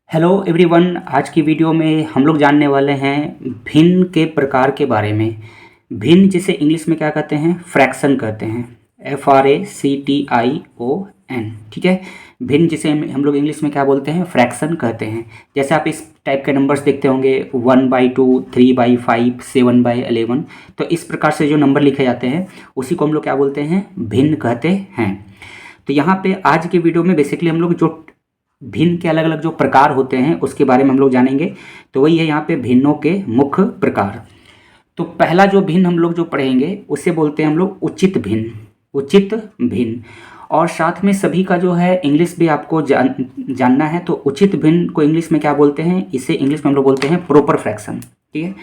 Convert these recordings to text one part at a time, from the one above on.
Hello everyone. आज की video में हम लोग जानने वाले हैं भिन्न के प्रकार के बारे में। भिन्न जिसे इंग्लिश में क्या कहते हैं, फ्रैक्शन कहते हैं, FRACTION। ठीक है, भिन्न जिसे हम लोग इंग्लिश में क्या बोलते हैं, फ्रैक्शन कहते हैं। जैसे आप इस टाइप के नंबर्स देखते होंगे 1/2, 3/5, 7/11। तो इस प्रकार से जो नंबर लिखे जाते हैं उसी को हम लोग क्या बोलते हैं, भिन्न कहते हैं। तो यहाँ पे आज की वीडियो में बेसिकली हम लोग जो भिन्न के अलग अलग जो प्रकार होते हैं उसके बारे में हम लोग जानेंगे। तो वही है यहाँ पे भिन्नों के मुख्य प्रकार। तो पहला जो भिन्न हम लोग जो पढ़ेंगे उसे बोलते हैं हम लोग उचित भिन्न। उचित भिन्न, और साथ में सभी का जो है इंग्लिश भी आपको जानना है। तो उचित भिन्न को इंग्लिश में क्या बोलते हैं, इसे इंग्लिश में हम लोग बोलते हैं प्रॉपर फ्रैक्शन। ठीक है,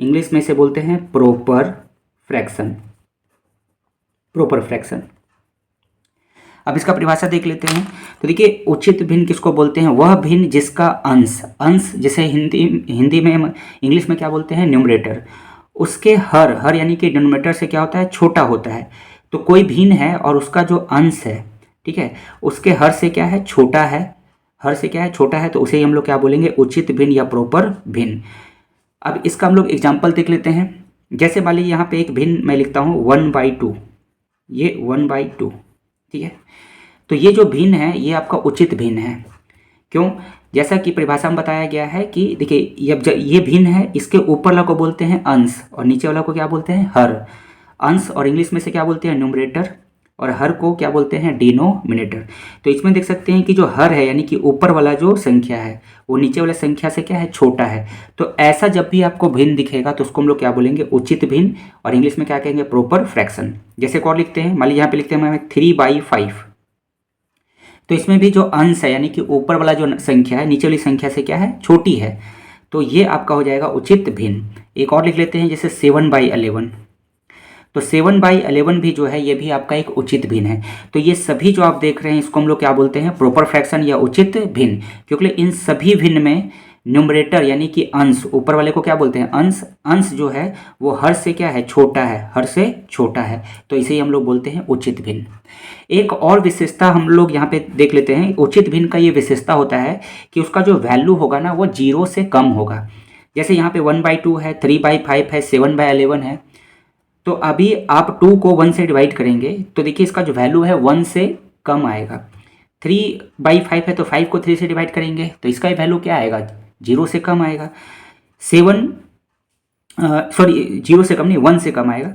इंग्लिश में इसे बोलते हैं प्रॉपर फ्रैक्शन। Proper fraction. अब इसका परिभाषा देख लेते हैं। तो देखिए, उचित भिन्न किसको बोलते हैं, वह भिन्न जिसका अंश अंश जैसे हिंदी में इंग्लिश में क्या बोलते हैं, न्यूमरेटर, उसके हर यानी कि डिनोमिनेटर से क्या होता है, छोटा होता है। तो कोई भिन्न है और उसका जो अंश है, ठीक है, उसके हर से क्या है, छोटा है। हर से क्या है, छोटा है, तो उसे ही हम लोग क्या बोलेंगे, उचित भिन्न या प्रॉपर भिन्न। अब इसका हम लोग एग्जाम्पल देख लेते हैं। जैसे मान लीजिए यहाँ पे एक भिन्न मैं लिखता हूँ 1/2, ये 1/2। ठीक है, तो ये जो भिन्न है ये आपका उचित भिन्न है। क्यों, जैसा कि परिभाषा में बताया गया है कि देखिए ये भिन्न है, इसके ऊपर वाला को बोलते हैं अंश और नीचे वाला को क्या बोलते हैं, हर। अंश और इंग्लिश में से क्या बोलते हैं, न्यूमरेटर, और हर को क्या बोलते हैं, डिनोमिनेटर। तो इसमें देख सकते हैं कि जो हर है यानी कि ऊपर वाला जो संख्या है वो नीचे वाला संख्या से क्या है, छोटा है। तो ऐसा जब भी आपको भिन्न दिखेगा तो उसको हम लोग क्या बोलेंगे, उचित भिन्न, और इंग्लिश में क्या कहेंगे, प्रॉपर फ्रैक्शन। जैसे और लिखते हैं, मान लीजिए यहाँ पे लिखते हैं 3/5। तो इसमें भी जो अंश है यानी कि ऊपर वाला जो संख्या है नीचे वाली संख्या से क्या है, छोटी है। तो ये आपका हो जाएगा उचित भिन्न। एक और लिख लेते हैं, जैसे 7/11। तो 7/11 भी जो है ये भी आपका एक उचित भिन्न है। तो ये सभी जो आप देख रहे हैं इसको हम लोग क्या बोलते हैं, प्रॉपर फ्रैक्शन या उचित भिन्न। क्योंकि इन सभी भिन्न में न्यूमरेटर यानी कि अंश, ऊपर वाले को क्या बोलते हैं, अंश। अंश जो है वो हर से क्या है, छोटा है, हर से छोटा है। तो इसे ही हम लोग बोलते हैं उचित भिन्न। एक और विशेषता हम लोग यहाँ पे देख लेते हैं। उचित भिन्न का ये विशेषता होता है कि उसका जो वैल्यू होगा ना वो 0 से कम होगा। जैसे यहाँ पे 1/2 है, 3/5 है, 7/11 है। तो अभी आप 2 को 1 से डिवाइड करेंगे तो देखिए इसका जो वैल्यू है 1 से कम आएगा। 3/5 है तो 5 को 3 से डिवाइड करेंगे तो इसका वैल्यू क्या आएगा, 0 से कम आएगा। 0 से कम नहीं, 1 से कम आएगा।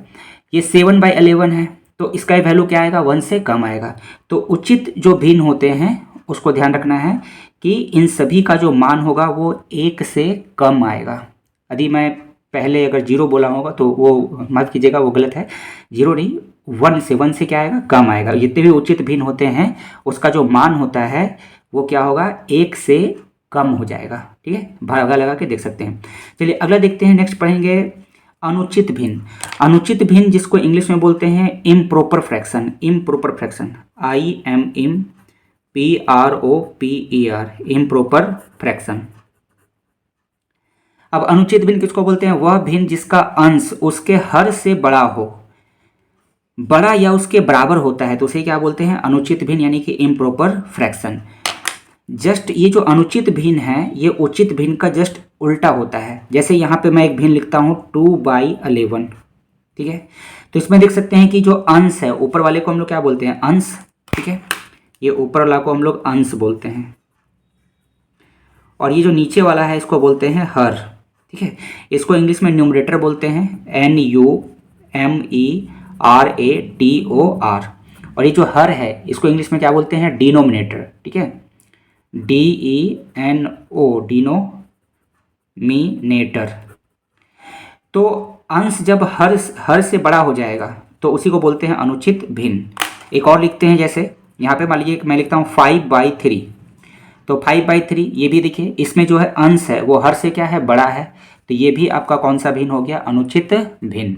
ये 7/11 है तो इसका वैल्यू क्या आएगा, 1 से कम आएगा। तो उचित जो भिन्न होते हैं उसको ध्यान रखना है कि इन सभी का जो मान होगा वो 1 से कम आएगा। यदि मैं पहले अगर 0 बोला होगा तो वो माफ़ कीजिएगा, वो गलत है। 0 नहीं, 1 से क्या आएगा, कम आएगा। जितने भी उचित भिन्न होते हैं उसका जो मान होता है वो क्या होगा, 1 से कम हो जाएगा। ठीक है, भागा लगा के देख सकते हैं। चलिए अगला देखते हैं, नेक्स्ट पढ़ेंगे अनुचित भिन्न। अनुचित भिन्न जिसको इंग्लिश में बोलते हैं improper fraction. Improper fraction, IMPROPER, improper fraction. अब अनुचित भिन्न किसको बोलते हैं, वह भिन्न जिसका अंश उसके हर से बड़ा हो, बड़ा या उसके बराबर होता है, तो उसे क्या बोलते हैं, अनुचित भिन्न यानी कि इम्प्रॉपर फ्रैक्शन। जस्ट ये जो अनुचित भिन्न है ये उचित भिन्न का जस्ट उल्टा होता है। जैसे यहाँ पे मैं एक भिन्न लिखता हूँ 2/11। ठीक है, तो इसमें देख सकते हैं कि जो अंश है, ऊपर वाले को हम लोग क्या बोलते हैं, अंश। ठीक है, ये ऊपर वाला को हम लोग अंश बोलते हैं, और ये जो नीचे वाला है इसको बोलते हैं हर। ठीक है, इसको इंग्लिश में न्यूमरेटर बोलते हैं, NUMERATOR। और ये जो हर है इसको इंग्लिश में क्या बोलते हैं, डिनोमिनेटर। ठीक है, DENO, डिनोमिनेटर। तो अंश जब हर से बड़ा हो जाएगा तो उसी को बोलते हैं अनुचित भिन्न। एक और लिखते हैं, जैसे यहाँ पे मान लीजिए मैं लिखता हूँ 5/3। तो 5/3 ये भी देखिए इसमें जो है अंश है वो हर से क्या है, बड़ा है। तो ये भी आपका कौन सा भिन्न हो गया, अनुचित भिन्न।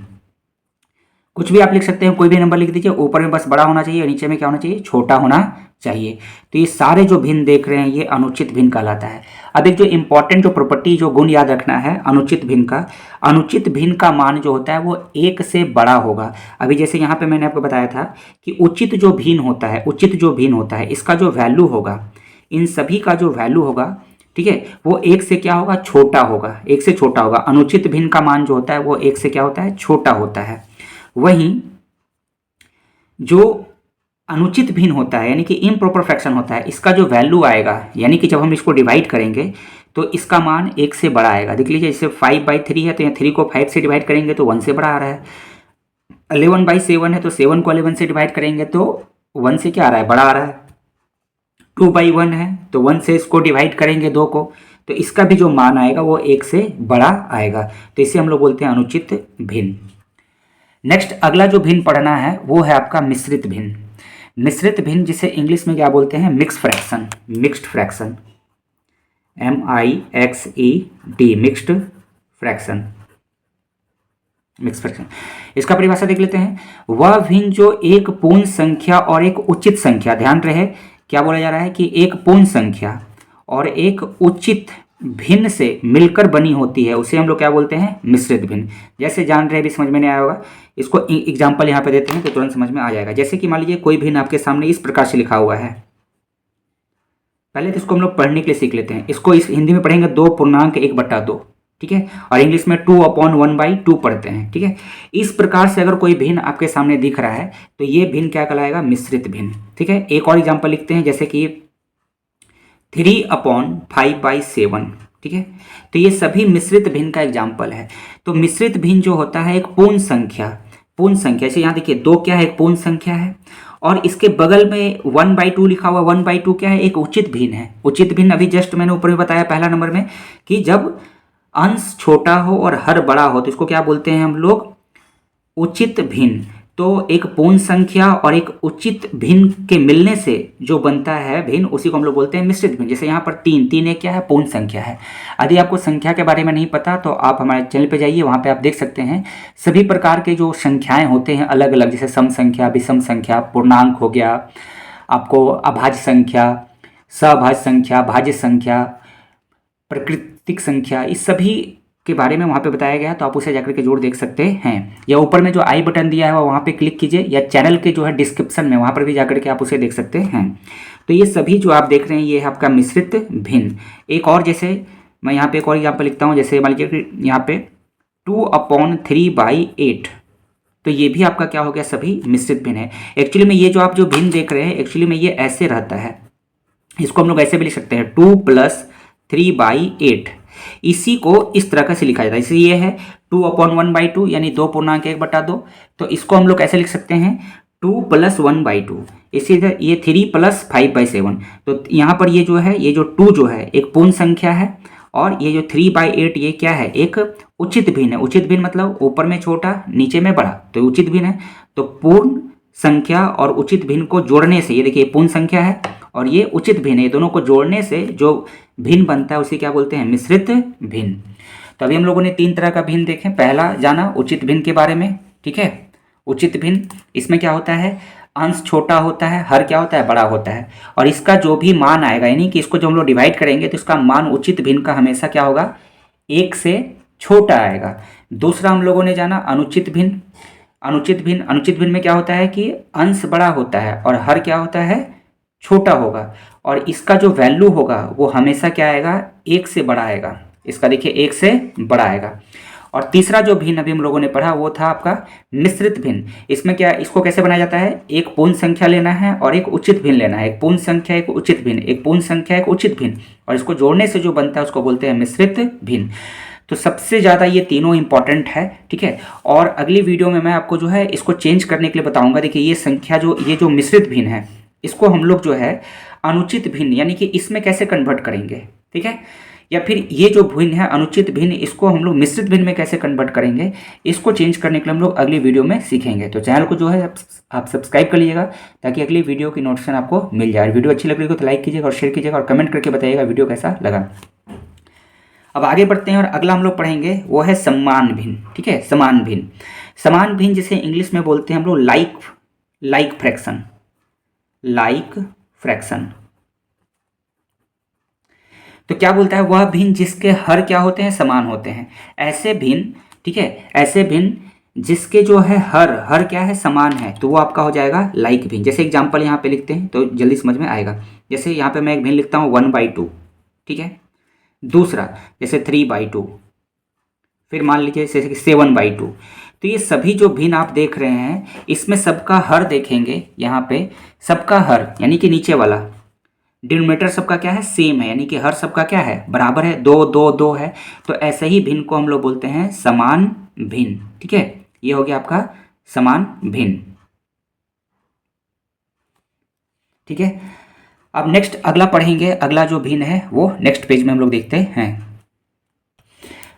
कुछ भी आप लिख सकते हैं, कोई भी नंबर लिख दीजिए, ऊपर में बस बड़ा होना चाहिए और नीचे में क्या होना चाहिए, छोटा होना चाहिए। तो ये सारे जो भिन्न देख रहे हैं ये अनुचित भिन्न कहलाता है। अब एक जो इंपॉर्टेंट जो प्रॉपर्टी, जो गुण याद रखना है अनुचित भिन्न का, अनुचित भिन्न का मान जो होता है वो 1 से बड़ा होगा। अभी जैसे यहाँ पे मैंने आपको बताया था कि उचित जो भिन्न होता है, उचित जो भिन्न होता है इसका जो वैल्यू होगा, इन सभी का जो वैल्यू होगा, ठीक है, वो एक से क्या होगा, छोटा होगा, एक से छोटा होगा। अनुचित भिन्न का मान जो होता है वो एक से क्या होता है, छोटा होता है। वहीं जो अनुचित भिन्न होता है यानी कि इम्प्रॉपर फ्रैक्शन होता है, इसका जो वैल्यू आएगा यानी कि जब हम इसको डिवाइड करेंगे तो इसका मान एक से बड़ा आएगा। देख लीजिए, जैसे 5/3 है तो यहाँ 3 को 5 से डिवाइड करेंगे तो 1 से बड़ा आ रहा है। 11/7 है तो 7 को 11 से डिवाइड करेंगे तो 1 से क्या आ रहा है, बड़ा आ रहा है। 2/1 है तो 1 से इसको डिवाइड करेंगे 2 को, तो इसका भी जो मान आएगा वो 1 से बड़ा आएगा। तो इसे हम लोग बोलते हैं अनुचित भिन्न। नेक्स्ट अगला जो भिन्न पढ़ना है वो है आपका मिश्रित भिन्न। मिश्रित भिन्न जिसे इंग्लिश में क्या बोलते हैं, mix fraction, mixed fraction, MIXED, mixed fraction, mix fraction. इसका परिभाषा देख लेते हैं। वह भिन्न जो एक पूर्ण संख्या और एक उचित संख्या, ध्यान रहे क्या बोला जा रहा है कि एक पूर्ण संख्या और एक उचित भिन्न से मिलकर बनी होती है, उसे हम लोग क्या बोलते हैं, मिश्रित भिन्न। जैसे जान रहे भी समझ में नहीं आया होगा, इसको एग्जाम्पल यहाँ पे देते हैं तो तुरंत समझ में आ जाएगा। जैसे कि मान लीजिए कोई भिन्न आपके सामने इस प्रकार से लिखा हुआ है। पहले तो इसको हम लोग पढ़ने के लिए सीख लेते हैं। इसको इस हिंदी में पढ़ेंगे 2.1/2, ठीक है, और इंग्लिश में 2/1/2 पढ़ते हैं, ठीक है। इस प्रकार से अगर कोई भिन्न आपके सामने दिख रहा है तो ये भिन्न क्या कहलाएगा, मिश्रित भिन्न, ठीक है। एक और एग्जाम्पल लिखते हैं, जैसे कि 3/5/7, ठीक है। तो ये सभी मिश्रित भिन्न का एग्जाम्पल है। तो मिश्रित भिन्न जो होता है एक पूर्ण संख्या, पूर्ण संख्या, जैसे यहाँ देखिए 2 क्या है, एक पूर्ण संख्या है, और इसके बगल में 1/2 लिखा हुआ, 1/2 क्या है, एक उचित भिन्न है। उचित भिन्न अभी जस्ट मैंने ऊपर में बताया पहला नंबर में कि जब अंश छोटा हो और हर बड़ा हो तो इसको क्या बोलते हैं हम लोग, उचित भिन्न। तो एक पूर्ण संख्या और एक उचित भिन्न के मिलने से जो बनता है भिन्न, उसी को हम लोग बोलते हैं मिश्रित भिन्न। जैसे यहाँ पर 3 एक क्या है, पूर्ण संख्या है। यदि आपको संख्या के बारे में नहीं पता तो आप हमारे चैनल पे जाइए, वहाँ पे आप देख सकते हैं सभी प्रकार के जो संख्याएं होते हैं अलग अलग, जैसे सम संख्या, विषम संख्या, पूर्णांक हो गया, आपको अभाज्य संख्या, सभाज्य संख्या, भाज्य संख्या, प्राकृतिक संख्या, इस सभी के बारे में वहाँ पे बताया गया, तो आप उसे जाकर के जरूर देख सकते हैं। या ऊपर में जो आई बटन दिया है वहाँ पे क्लिक कीजिए, या चैनल के जो है डिस्क्रिप्शन में वहाँ पर भी जाकर के आप उसे देख सकते हैं। तो ये सभी जो आप देख रहे हैं ये है आपका मिश्रित भिन्न। एक और, जैसे मैं यहाँ पे एक और एग्जाम्पल लिखता हूँ, जैसे मान लीजिए कि यहाँ पे 2/3/8, तो ये भी आपका क्या हो गया, सभी मिश्रित भिन्न है। एक्चुअली में ये जो आप जो भिन्न देख रहे हैं एक्चुअली में ये ऐसे रहता है, इसको हम लोग ऐसे भी लिख सकते हैं 2 + 3/8। इसी को इस तरह का से लिखा जाता है, इसलिए ये है 2/1/2 यानी 2.1/2। तो इसको हम लोग कैसे लिख सकते हैं, 2 + 1/2। इसी तरह ये 3 + 5/7। तो यहाँ पर ये जो है, ये जो 2 जो है एक पूर्ण संख्या है, और ये जो 3/8 ये क्या है, एक उचित भिन्न है। उचित भिन्न मतलब ऊपर में छोटा नीचे में बड़ा, तो उचित भिन्न है। तो पूर्ण संख्या और उचित भिन्न को जोड़ने से, ये देखिए पूर्ण संख्या है और ये उचित भिन्न है, दोनों को जोड़ने से जो भिन्न बनता है उसे क्या बोलते हैं, मिश्रित भिन्न। तो अभी हम लोगों ने 3 तरह का भिन्न देखे। पहला जाना उचित भिन्न के बारे में, ठीक है। उचित भिन्न, इसमें क्या होता है, अंश छोटा होता है, हर क्या होता है, बड़ा होता है, और इसका जो भी मान आएगा यानी कि इसको जो हम लोग डिवाइड करेंगे तो इसका मान उचित भिन्न का हमेशा क्या होगा, 1 से छोटा आएगा। दूसरा हम लोगों ने जाना अनुचित भिन्न। अनुचित भिन्न में क्या होता है कि अंश बड़ा होता है और हर क्या होता है, छोटा होगा, और इसका जो वैल्यू होगा वो हमेशा क्या आएगा, 1 से बड़ा आएगा। इसका देखिए 1 से बड़ा आएगा। और तीसरा जो भिन्न अभी हम लोगों ने पढ़ा वो था आपका मिश्रित भिन्न। इसमें क्या, इसको कैसे बनाया जाता है, एक पूर्ण संख्या लेना है और एक उचित भिन्न लेना है। एक पूर्ण संख्या एक उचित भिन्न, एक पूर्ण संख्या एक उचित भिन्न, और इसको जोड़ने से जो बनता है उसको बोलते हैं मिश्रित भिन्न। तो सबसे ज़्यादा ये तीनों इंपॉर्टेंट है, ठीक है। और अगली वीडियो में मैं आपको जो है इसको चेंज करने के लिए बताऊंगा। देखिए ये संख्या जो, ये जो मिश्रित भिन्न है इसको हम लोग जो है अनुचित भिन्न यानी कि इसमें कैसे कन्वर्ट करेंगे, ठीक है। या फिर ये जो भिन्न है अनुचित भिन्न, इसको हम लोग मिश्रित भिन्न में कैसे कन्वर्ट करेंगे, इसको चेंज करने के लिए हम लोग अगली वीडियो में सीखेंगे। तो चैनल को जो है आप सब्सक्राइब कर लीजिएगा ताकि अगली वीडियो की नोटिफिकेशन आपको मिल जाए। वीडियो अच्छी लग रही हो तो लाइक कीजिएगा और शेयर कीजिएगा और कमेंट करके बताइएगा वीडियो कैसा लगा। अब आगे बढ़ते हैं और अगला हम लोग पढ़ेंगे वो है समान भिन्न, ठीक है। समान भिन्न, समान भिन्न जिसे इंग्लिश में बोलते हैं हम लोग लाइक फ्रैक्शन, लाइक फ्रैक्शन। तो क्या बोलता है, वह भिन्न जिसके हर क्या होते हैं, समान होते हैं। ऐसे भिन्न, ठीक है, ऐसे भिन्न जिसके जो है हर क्या है, समान है, तो वो आपका हो जाएगा लाइक भिन्न। जैसे एग्जांपल यहाँ पे लिखते हैं तो जल्दी समझ में आएगा। जैसे यहाँ पे मैं एक भिन्न लिखता हूँ 1/2, ठीक है। दूसरा जैसे 3/2, फिर मान लीजिए जैसे कि 7/2। तो ये सभी जो भिन्न आप देख रहे हैं इसमें सबका हर देखेंगे, यहाँ पे सबका हर यानी कि नीचे वाला डिनोमिनेटर सबका क्या है, सेम है, यानी कि हर सबका क्या है, बराबर है, 2 2 2 है। तो ऐसे ही भिन्न को हम लोग बोलते हैं समान भिन्न। ठीक है, ये हो गया आपका समान भिन्न। ठीक है, अब नेक्स्ट अगला पढ़ेंगे, अगला जो भिन्न है वो नेक्स्ट पेज में हम लोग देखते हैं।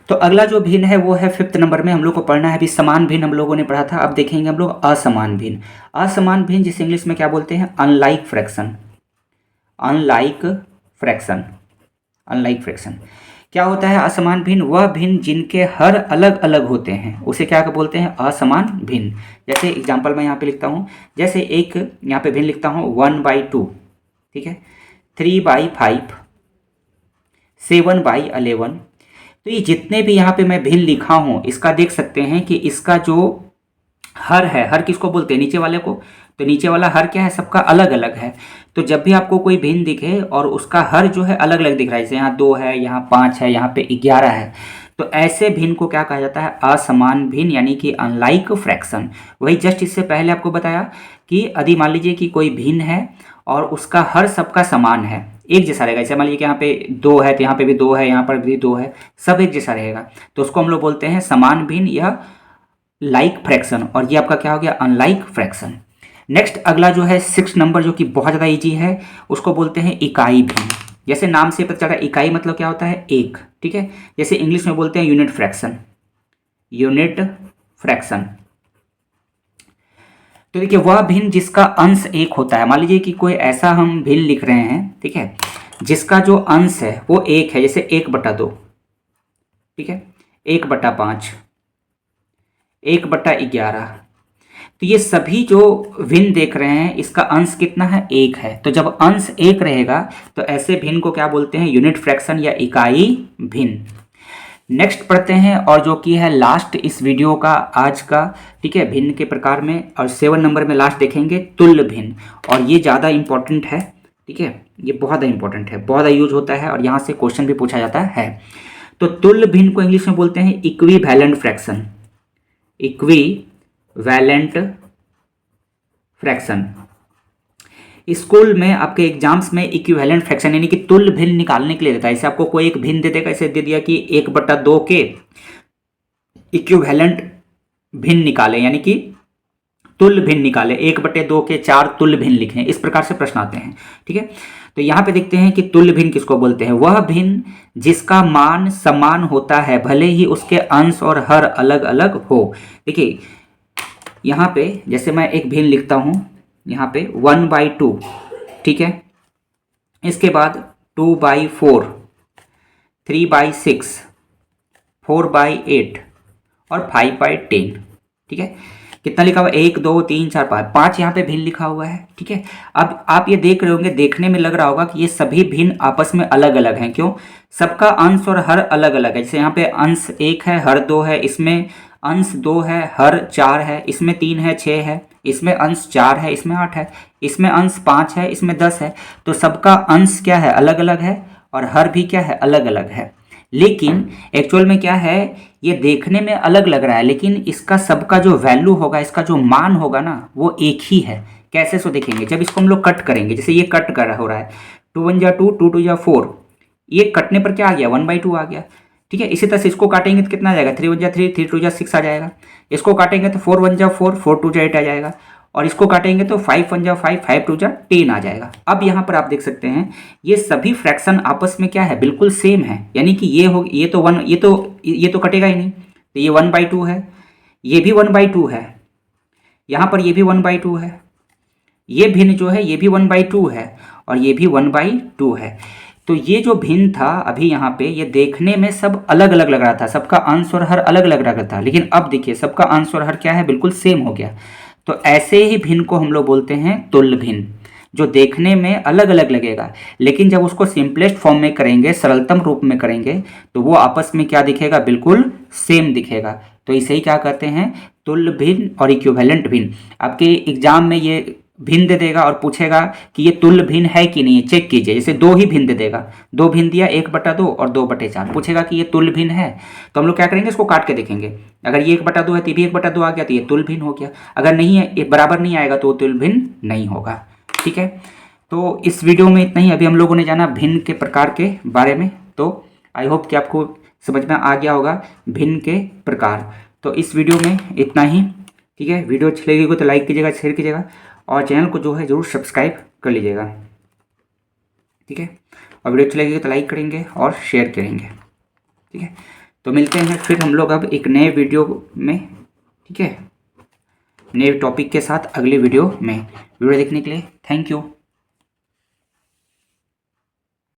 तो अगला जो भिन्न है वो है 5th नंबर में हम लोग को पढ़ना है। अभी समान भिन्न हम लोगों ने पढ़ा था, अब देखेंगे हम लोग असमान भिन्न। असमान भिन्न जिसे इंग्लिश में क्या बोलते हैं, unlike fraction. Unlike fraction, unlike fraction क्या होता है असमान भिन्न, वह भिन्न जिनके हर अलग अलग होते हैं उसे क्या बोलते हैं, असमान भिन्न। जैसे एग्जांपल मैं यहाँ पे लिखता हूँ, जैसे एक यहाँ पे भिन्न लिखता हूँ 1/2, ठीक है, 3/5, 7/11। तो ये जितने भी यहाँ पे मैं भिन्न लिखा हूँ इसका देख सकते हैं कि इसका जो हर है, हर किसको बोलते हैं, नीचे वाले को। तो नीचे वाला हर क्या है, सबका अलग अलग है। तो जब भी आपको कोई भिन्न दिखे और उसका हर जो है अलग अलग दिख रहा है, जैसे यहाँ 2 है, यहाँ 5 है, यहाँ पे 11 है, तो ऐसे भिन्न को क्या कहा जाता है, असमान भिन्न, यानी कि अनलाइक फ्रैक्शन। वही जस्ट इससे पहले आपको बताया कि यदि मान लीजिए कि कोई भिन्न है और उसका हर सबका समान है, एक जैसा रहेगा, जैसे मान लीजिए कि यहाँ पे 2 है तो यहाँ पे भी 2 है, यहाँ पर भी 2 है, सब एक जैसा रहेगा, तो उसको हम लोग बोलते हैं समान भिन्न या लाइक फ्रैक्शन। और ये आपका क्या हो गया, अनलाइक फ्रैक्शन। नेक्स्ट अगला जो है 6 नंबर, जो कि बहुत ज़्यादा ईजी है, उसको बोलते हैं इकाई भिन्न। जैसे नाम से पता चल रहा है, इकाई मतलब क्या होता है, एक। ठीक है, जैसे इंग्लिश में बोलते हैं यूनिट फ्रैक्शन, यूनिट फ्रैक्शन। तो देखिए वह भिन्न जिसका अंश एक होता है, मान लीजिए कि कोई ऐसा हम भिन्न लिख रहे हैं, ठीक है, जिसका जो अंश है वो एक है, जैसे 1/2, ठीक है, 1/5, 1/11। तो ये सभी जो भिन्न देख रहे हैं इसका अंश कितना है, एक है। तो जब अंश एक रहेगा तो ऐसे भिन्न को क्या बोलते हैं, यूनिट फ्रैक्शन या इकाई भिन्न। नेक्स्ट पढ़ते हैं, और जो कि है लास्ट इस वीडियो का आज का, ठीक है, भिन्न के प्रकार में। और 7 नंबर में लास्ट देखेंगे तुल्य भिन्न, और ये ज़्यादा इंपॉर्टेंट है। ठीक है, ये बहुत इंपॉर्टेंट है, बहुत यूज होता है और यहाँ से क्वेश्चन भी पूछा जाता है। तो तुल्य भिन्न को इंग्लिश में बोलते हैं equivalent fraction, equivalent fraction. School में आपके एग्जाम्स में इक्विवेलेंट फ्रैक्शन यानी कि तुल्य भिन्न निकालने के लिए देता है। ऐसे आपको कोई एक भिन्न दे देगा, ऐसे दे दिया कि 1/2 के इक्विवेलेंट भिन्न निकाले, यानी कि तुल्य भिन्न निकाले, 1/2 के 4 तुल्य भिन्न लिखें, इस प्रकार से प्रश्न आते हैं। ठीक है, तो यहाँ पे देखते हैं कि तुल्य भिन्न किसको बोलते हैं, वह भिन्न जिसका मान समान होता है भले ही उसके अंश और हर अलग अलग हो। देखिए यहाँ पे जैसे मैं एक भिन्न लिखता हूँ, यहाँ पे 1/2, ठीक है, इसके बाद 2/4, 3/6, 4/8 और 5/10। ठीक है, कितना लिखा हुआ है, 1 2 3 4 5 यहाँ पे भिन्न लिखा हुआ है। ठीक है, अब आप ये देख रहे होंगे, देखने में लग रहा होगा कि ये सभी भिन्न आपस में अलग अलग हैं। क्यों, सबका अंश और हर अलग अलग है। जैसे यहाँ पे अंश 1 है, हर 2 है, इसमें अंश 2 है, हर 4 है, इसमें 3 है, 6 है, इसमें अंश 4 है, इसमें 8 है, इसमें अंश 5 है, इसमें 10 है। तो सबका अंश क्या है, अलग अलग है, और हर भी क्या है, अलग अलग है। लेकिन एक्चुअल में क्या है, ये देखने में अलग लग रहा है, लेकिन इसका सबका जो वैल्यू होगा, इसका जो मान होगा ना, वो एक ही है। कैसे, सो देखेंगे जब इसको हम लोग कट करेंगे। जैसे ये कट कर हो रहा है, 2 1 जा 2, 2 2 जा 4, ये कटने पर क्या आ गया, 1/2 आ गया। ठीक है, इसी तरह से इसको काटेंगे तो कितना आ जाएगा, 3 1 जा 3, 3 2 जा 6 आ जाएगा। इसको काटेंगे तो 4 1 जा 4, 4 2 जा 8 आ जाएगा। और इसको काटेंगे तो 5 1 जा 5, 5 2 जा 10 आ जाएगा। अब यहाँ पर आप देख सकते हैं ये सभी फ्रैक्शन आपस में क्या है, बिल्कुल सेम है। यानी कि ये हो, ये तो 1, ये तो कटेगा ही नहीं, तो ये 1/2 है, ये भी 1/2 है, यहाँ पर ये भी 1/2 है, ये भिन्न जो है ये भी 1/2 है, और ये भी 1/2 है। तो ये जो भिन्न था अभी यहाँ पे, ये देखने में सब अलग अलग लग रहा था, सबका अंश और हर अलग अलग लग रहा था, लेकिन अब देखिए सबका अंश और हर क्या है, बिल्कुल सेम हो गया। तो ऐसे ही भिन्न को हम लोग बोलते हैं तुल्य भिन्न, जो देखने में अलग अलग लगेगा, लेकिन जब उसको सिंपलेस्ट फॉर्म में करेंगे, सरलतम रूप में करेंगे, तो वो आपस में क्या दिखेगा, बिल्कुल सेम दिखेगा। तो इसे ही क्या कहते हैं, तुल्य भिन्न और इक्विवेलेंट भिन्न। आपके एग्जाम में ये भिन्न दे देगा और पूछेगा कि ये तुल्य भिन्न है कि नहीं है, चेक कीजिए। जैसे 2 ही भिन्न दे देगा, 2 भिन्न दिया, 1/2 और 2/4, पूछेगा कि ये तुल्य भिन्न है, तो हम लोग क्या करेंगे, इसको काट के देखेंगे। अगर ये 1/2 है तो ये भी 1/2 आ गया, तो ये तुल्य भिन्न हो गया। अगर नहीं है, ये बराबर नहीं आएगा, तो वो तुल्य भिन्न नहीं होगा। ठीक है, तो इस वीडियो में इतना ही। अभी हम लोगों ने जाना भिन्न के प्रकार के बारे में। तो आई होप कि आपको समझ में आ गया होगा भिन्न के प्रकार। तो इस वीडियो में इतना ही। ठीक है, वीडियो अच्छी लगी हो तो लाइक कीजिएगा, शेयर कीजिएगा और चैनल को जो है ज़रूर सब्सक्राइब कर लीजिएगा। ठीक है, और वीडियो अच्छी लगेगी तो लाइक करेंगे और शेयर करेंगे। ठीक है, तो मिलते हैं फिर हम लोग अब एक नए वीडियो में। ठीक है, नए टॉपिक के साथ अगले वीडियो में। वीडियो देखने के लिए थैंक यू।